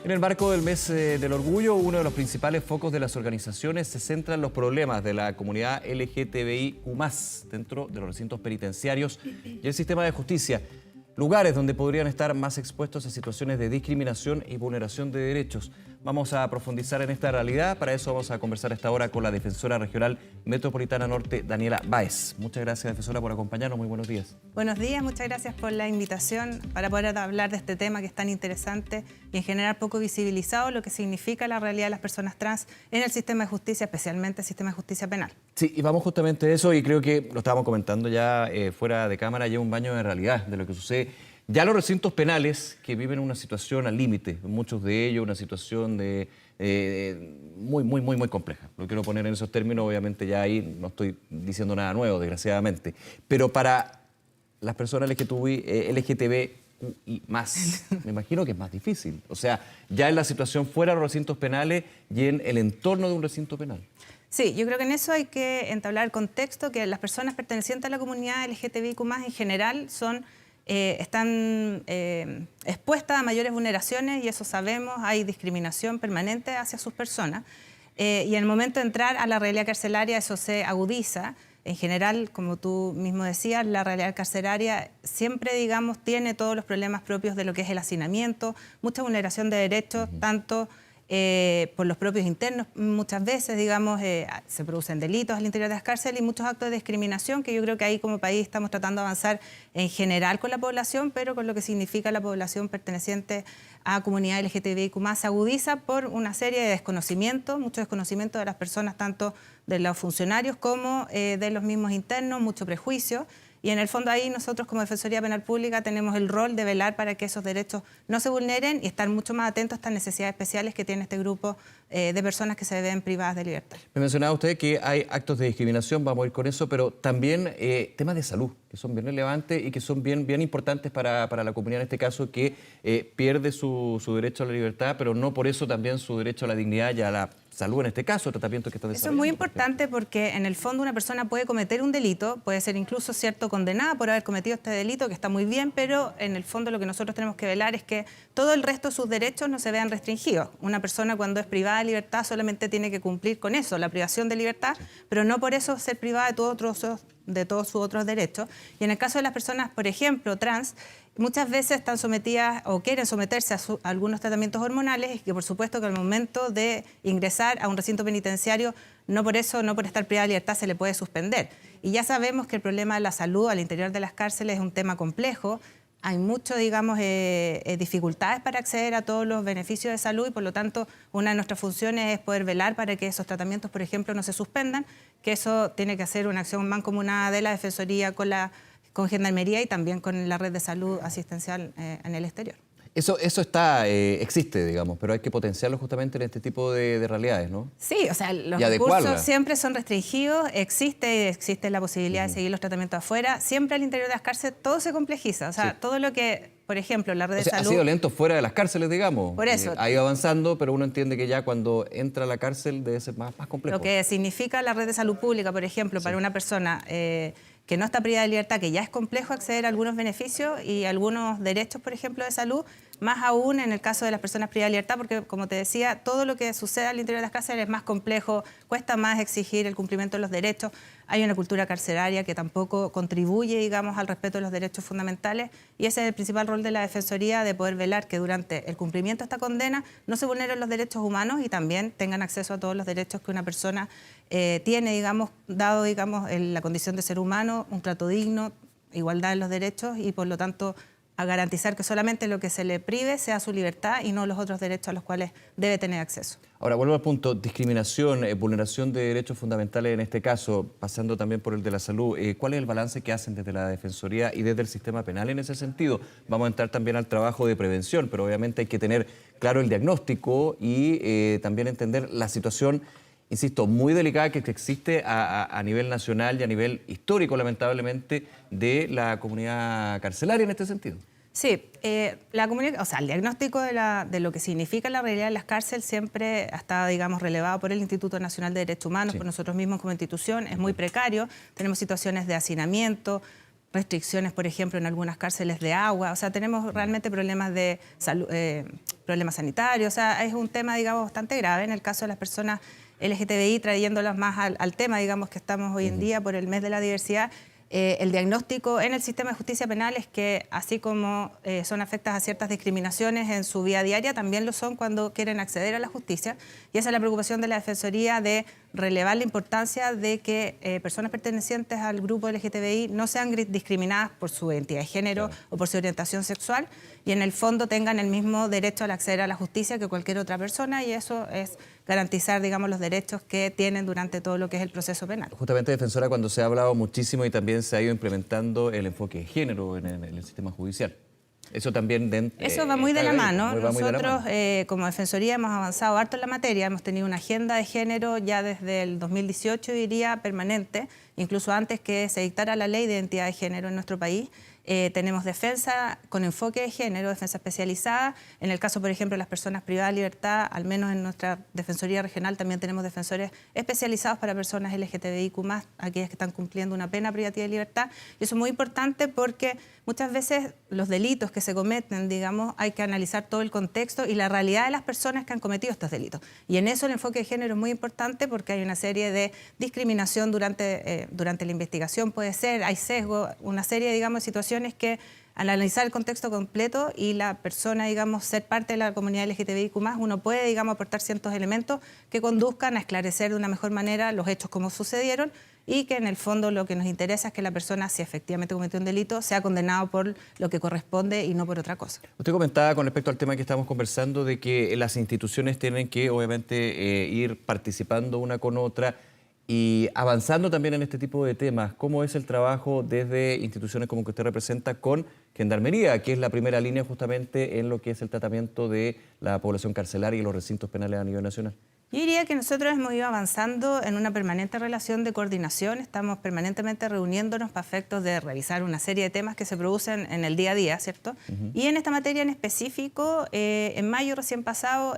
En el marco del mes del orgullo, uno de los principales focos de las organizaciones se centra en los problemas de la comunidad LGTBIQ+, dentro de los recintos penitenciarios y el sistema de justicia, lugares donde podrían estar más expuestos a situaciones de discriminación y vulneración de derechos. Vamos a profundizar en esta realidad. Para eso vamos a conversar a esta hora con la defensora regional metropolitana norte, Daniela Báez. Muchas gracias, defensora, por acompañarnos. Muy buenos días. Buenos días, muchas gracias por la invitación para poder hablar de este tema que es tan interesante y en general poco visibilizado, lo que significa la realidad de las personas trans en el sistema de justicia, especialmente el sistema de justicia penal. Sí, y vamos justamente a eso, y creo que lo estábamos comentando ya fuera de cámara, lleva un baño de realidad de lo que sucede. Ya los recintos penales que viven una situación al límite, muchos de ellos una situación muy compleja. Lo quiero poner en esos términos, obviamente ya ahí no estoy diciendo nada nuevo, desgraciadamente. Pero para las personas LGTBI más, me imagino que es más difícil. O sea, ya en la situación fuera de los recintos penales y en el entorno de un recinto penal. Sí, yo creo que en eso hay que entablar el contexto, que las personas pertenecientes a la comunidad LGTBIQ+, en general, están expuestas a mayores vulneraciones, y eso sabemos, hay discriminación permanente hacia sus personas. Y en el momento de entrar a la realidad carcelaria eso se agudiza. En general, como tú mismo decías, la realidad carcelaria siempre, digamos, tiene todos los problemas propios de lo que es el hacinamiento, mucha vulneración de derechos, tanto por los propios internos, muchas veces, digamos, se producen delitos al interior de las cárceles y muchos actos de discriminación, que yo creo que ahí como país estamos tratando de avanzar en general con la población, pero con lo que significa la población perteneciente a comunidad LGTBIQ+, se agudiza por una serie de desconocimientos, mucho desconocimiento de las personas, tanto de los funcionarios como de los mismos internos, mucho prejuicio. Y en el fondo ahí nosotros como Defensoría Penal Pública tenemos el rol de velar para que esos derechos no se vulneren y estar mucho más atentos a estas necesidades especiales que tiene este grupo de personas que se ven privadas de libertad. Me mencionaba usted que hay actos de discriminación, vamos a ir con eso, pero también temas de salud, que son bien relevantes y que son bien importantes para la comunidad en este caso, que pierde su derecho a la libertad, pero no por eso también su derecho a la dignidad y a la salud, en este caso, tratamientos que están desarrollando. Eso es muy importante porque en el fondo una persona puede cometer un delito, puede ser incluso condenada por haber cometido este delito, que está muy bien, pero en el fondo lo que nosotros tenemos que velar es que todo el resto de sus derechos no se vean restringidos. Una persona cuando es privada de libertad solamente tiene que cumplir con eso, la privación de libertad, sí, pero no por eso ser privada de todos sus otros derechos. Y en el caso de las personas, por ejemplo, trans, muchas veces están sometidas o quieren someterse a algunos tratamientos hormonales, y que por supuesto que al momento de ingresar a un recinto penitenciario, no por estar privada de libertad se le puede suspender. Y ya sabemos que el problema de la salud al interior de las cárceles es un tema complejo. Hay mucho, digamos, dificultades para acceder a todos los beneficios de salud, y por lo tanto una de nuestras funciones es poder velar para que esos tratamientos, por ejemplo, no se suspendan, que eso tiene que hacer una acción mancomunada de la Defensoría con Gendarmería y también con la red de salud asistencial en el exterior. Eso existe, digamos, pero hay que potenciarlo justamente en este tipo de realidades, ¿no? Sí, o sea, los recursos siempre son restringidos, existe la posibilidad de seguir los tratamientos afuera, siempre al interior de las cárceles todo se complejiza, o sea, todo lo que, por ejemplo, la red de salud... Ha sido lento fuera de las cárceles, digamos. Por eso. Ha ido avanzando, pero uno entiende que ya cuando entra a la cárcel debe ser más complejo. Lo que significa la red de salud pública, por ejemplo, para una persona que no está privada de libertad, que ya es complejo acceder a algunos beneficios y algunos derechos, por ejemplo, de salud, más aún en el caso de las personas privadas de libertad, porque, como te decía, todo lo que sucede al interior de las cárceles es más complejo, cuesta más exigir el cumplimiento de los derechos, hay una cultura carcelaria que tampoco contribuye, digamos, al respeto de los derechos fundamentales, y ese es el principal rol de la Defensoría, de poder velar que durante el cumplimiento de esta condena no se vulneren los derechos humanos y también tengan acceso a todos los derechos que una persona tiene, digamos, dado, digamos, la condición de ser humano, un trato digno, igualdad en los derechos, y por lo tanto a garantizar que solamente lo que se le prive sea su libertad y no los otros derechos a los cuales debe tener acceso. Ahora, vuelvo al punto, discriminación, vulneración de derechos fundamentales en este caso, pasando también por el de la salud. ¿Cuál es el balance que hacen desde la Defensoría y desde el sistema penal en ese sentido? Vamos a entrar también al trabajo de prevención, pero obviamente hay que tener claro el diagnóstico y también entender la situación, insisto, muy delicada que existe a nivel nacional y a nivel histórico, lamentablemente, de la comunidad carcelaria en este sentido. Sí, el diagnóstico de lo que significa la realidad de las cárceles siempre ha estado, digamos, relevado por el Instituto Nacional de Derechos Humanos, por nosotros mismos como institución, es muy precario, tenemos situaciones de hacinamiento, restricciones, por ejemplo, en algunas cárceles de agua. O sea, tenemos realmente problemas de salud, problemas sanitarios. O sea, es un tema, digamos, bastante grave en el caso de las personas LGTBI, trayéndolas más al tema, digamos, que estamos hoy en día por el mes de la diversidad. El diagnóstico en el sistema de justicia penal es que, así como son afectas a ciertas discriminaciones en su vida diaria, también lo son cuando quieren acceder a la justicia. Y esa es la preocupación de la Defensoría, de relevar la importancia de que personas pertenecientes al grupo LGTBI no sean discriminadas por su identidad de género o por su orientación sexual, y en el fondo tengan el mismo derecho al acceder a la justicia que cualquier otra persona, y eso es garantizar, digamos, los derechos que tienen durante todo lo que es el proceso penal. Justamente, defensora, cuando se ha hablado muchísimo y también se ha ido implementando el enfoque de género en el sistema judicial. Eso también... Eso va muy de la mano. Nosotros, como Defensoría, hemos avanzado harto en la materia. Hemos tenido una agenda de género ya desde el 2018, diría, permanente, incluso antes que se dictara la ley de identidad de género en nuestro país. Tenemos defensa con enfoque de género, defensa especializada. En el caso, por ejemplo, de las personas privadas de libertad, al menos en nuestra Defensoría Regional también tenemos defensores especializados para personas LGTBIQ+, aquellas que están cumpliendo una pena privativa de libertad. Y eso es muy importante porque muchas veces los delitos que se cometen, digamos, hay que analizar todo el contexto y la realidad de las personas que han cometido estos delitos. Y en eso el enfoque de género es muy importante porque hay una serie de discriminación durante la investigación, puede ser, hay sesgo, una serie, digamos, de situaciones que al analizar el contexto completo y la persona, digamos, ser parte de la comunidad LGTBIQ+, uno puede, digamos, aportar ciertos elementos que conduzcan a esclarecer de una mejor manera los hechos como sucedieron, y que en el fondo lo que nos interesa es que la persona, si efectivamente cometió un delito, sea condenado por lo que corresponde y no por otra cosa. Usted comentaba con respecto al tema que estamos conversando de que las instituciones tienen que, obviamente, ir participando una con otra y avanzando también en este tipo de temas. ¿Cómo es el trabajo desde instituciones como que usted representa con Gendarmería, que es la primera línea justamente en lo que es el tratamiento de la población carcelaria y los recintos penales a nivel nacional? Yo diría que nosotros hemos ido avanzando en una permanente relación de coordinación. Estamos permanentemente reuniéndonos para efectos de revisar una serie de temas que se producen en el día a día, ¿cierto? Y en esta materia en específico, en mayo recién pasado,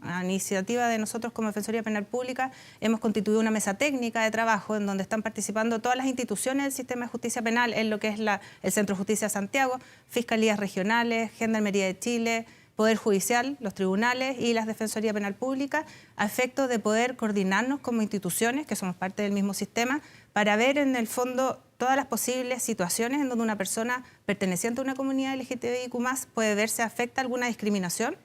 a iniciativa de nosotros como Defensoría Penal Pública, hemos constituido una mesa técnica de trabajo en donde están participando todas las instituciones del sistema de justicia penal, en lo que es el Centro de Justicia de Santiago, Fiscalías Regionales, Gendarmería de Chile, Poder Judicial, los tribunales y la Defensoría Penal Pública, a efectos de poder coordinarnos como instituciones, que somos parte del mismo sistema, para ver en el fondo todas las posibles situaciones en donde una persona perteneciente a una comunidad LGTBIQ+, puede verse afecta a alguna discriminación,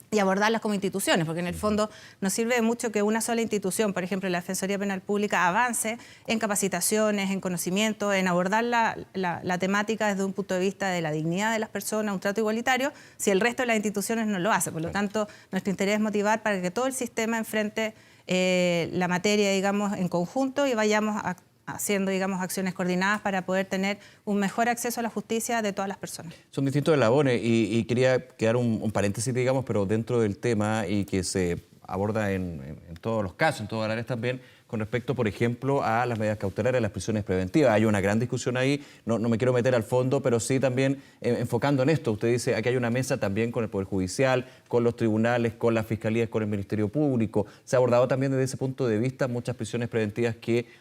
y abordarlas como instituciones, porque en el fondo nos sirve de mucho que una sola institución, por ejemplo la Defensoría Penal Pública, avance en capacitaciones, en conocimiento, en abordar la temática desde un punto de vista de la dignidad de las personas, un trato igualitario, si el resto de las instituciones no lo hace. Por lo tanto, nuestro interés es motivar para que todo el sistema enfrente la materia, digamos, en conjunto, y vayamos haciendo, digamos, acciones coordinadas para poder tener un mejor acceso a la justicia de todas las personas. Son distintos eslabones y quería quedar un paréntesis, digamos, pero dentro del tema y que se aborda en todos los casos, en todas las áreas también, con respecto, por ejemplo, a las medidas cautelares, las prisiones preventivas. Hay una gran discusión ahí, no me quiero meter al fondo, pero sí también enfocando en esto. Usted dice, aquí hay una mesa también con el Poder Judicial, con los tribunales, con las fiscalías, con el Ministerio Público. Se ha abordado también desde ese punto de vista muchas prisiones preventivas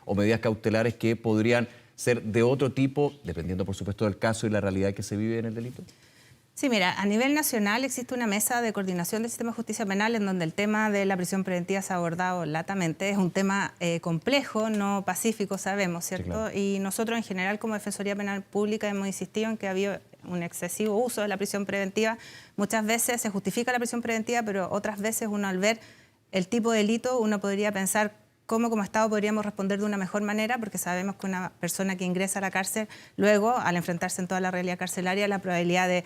o medidas cautelares que podrían ser de otro tipo, dependiendo, por supuesto, del caso y la realidad que se vive en el delito. Sí, mira, a nivel nacional existe una mesa de coordinación del sistema de justicia penal en donde el tema de la prisión preventiva se ha abordado latamente. Es un tema complejo, no pacífico, sabemos, ¿cierto? Sí, claro. Y nosotros en general como Defensoría Penal Pública hemos insistido en que había un excesivo uso de la prisión preventiva. Muchas veces se justifica la prisión preventiva, pero otras veces uno al ver el tipo de delito uno podría pensar cómo como Estado podríamos responder de una mejor manera, porque sabemos que una persona que ingresa a la cárcel luego, al enfrentarse en toda la realidad carcelaria, la probabilidad de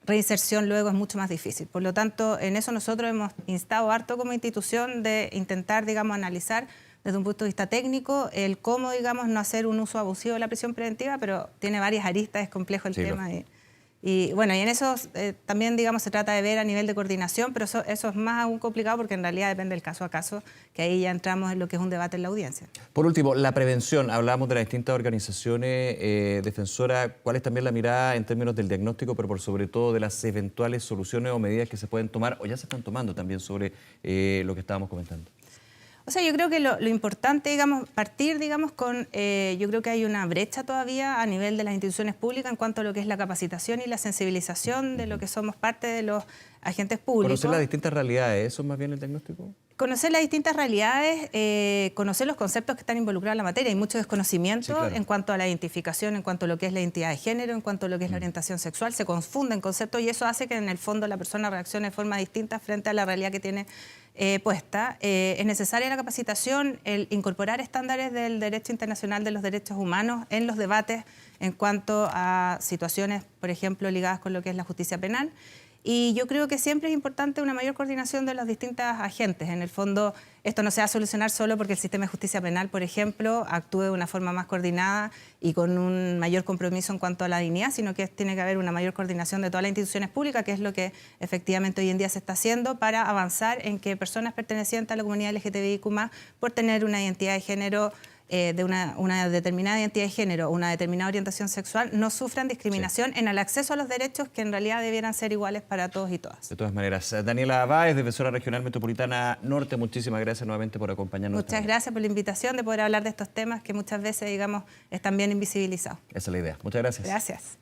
reinserción luego es mucho más difícil. Por lo tanto, en eso nosotros hemos instado harto como institución de intentar, digamos, analizar desde un punto de vista técnico el cómo, digamos, no hacer un uso abusivo de la prisión preventiva, pero tiene varias aristas, es complejo el tema. Y bueno, y en eso también, digamos, se trata de ver a nivel de coordinación, pero eso es más aún complicado porque en realidad depende del caso a caso, que ahí ya entramos en lo que es un debate en la audiencia. Por último, la prevención. Hablamos de las distintas organizaciones, defensora. ¿Cuál es también la mirada en términos del diagnóstico, pero por sobre todo de las eventuales soluciones o medidas que se pueden tomar o ya se están tomando también sobre lo que estábamos comentando? O sea, yo creo que lo importante, digamos, partir, digamos, con, yo creo que hay una brecha todavía a nivel de las instituciones públicas en cuanto a lo que es la capacitación y la sensibilización de lo que somos parte de los agentes públicos. Conocer las distintas realidades, ¿eso es más bien el diagnóstico? Conocer las distintas realidades, conocer los conceptos que están involucrados en la materia. Hay mucho desconocimiento Sí, claro. en cuanto a la identificación, en cuanto a lo que es la identidad de género, en cuanto a lo que es la orientación sexual. Se confunden conceptos y eso hace que en el fondo la persona reaccione de forma distinta frente a la realidad que tiene puesta. Es necesaria la capacitación, el incorporar estándares del derecho internacional de los derechos humanos en los debates en cuanto a situaciones, por ejemplo, ligadas con lo que es la justicia penal. Y yo creo que siempre es importante una mayor coordinación de los distintos agentes. En el fondo, esto no se va a solucionar solo porque el sistema de justicia penal, por ejemplo, actúe de una forma más coordinada y con un mayor compromiso en cuanto a la dignidad, sino que tiene que haber una mayor coordinación de todas las instituciones públicas, que es lo que efectivamente hoy en día se está haciendo para avanzar en que personas pertenecientes a la comunidad LGTBIQ+, por tener una identidad de género de una determinada identidad de género, una determinada orientación sexual, no sufran discriminación en el acceso a los derechos que en realidad debieran ser iguales para todos y todas. De todas maneras, Daniela Báez, defensora regional metropolitana norte, muchísimas gracias nuevamente por acompañarnos. Muchas gracias por la invitación de poder hablar de estos temas que muchas veces, digamos, están bien invisibilizados. Esa es la idea. Muchas gracias. Gracias.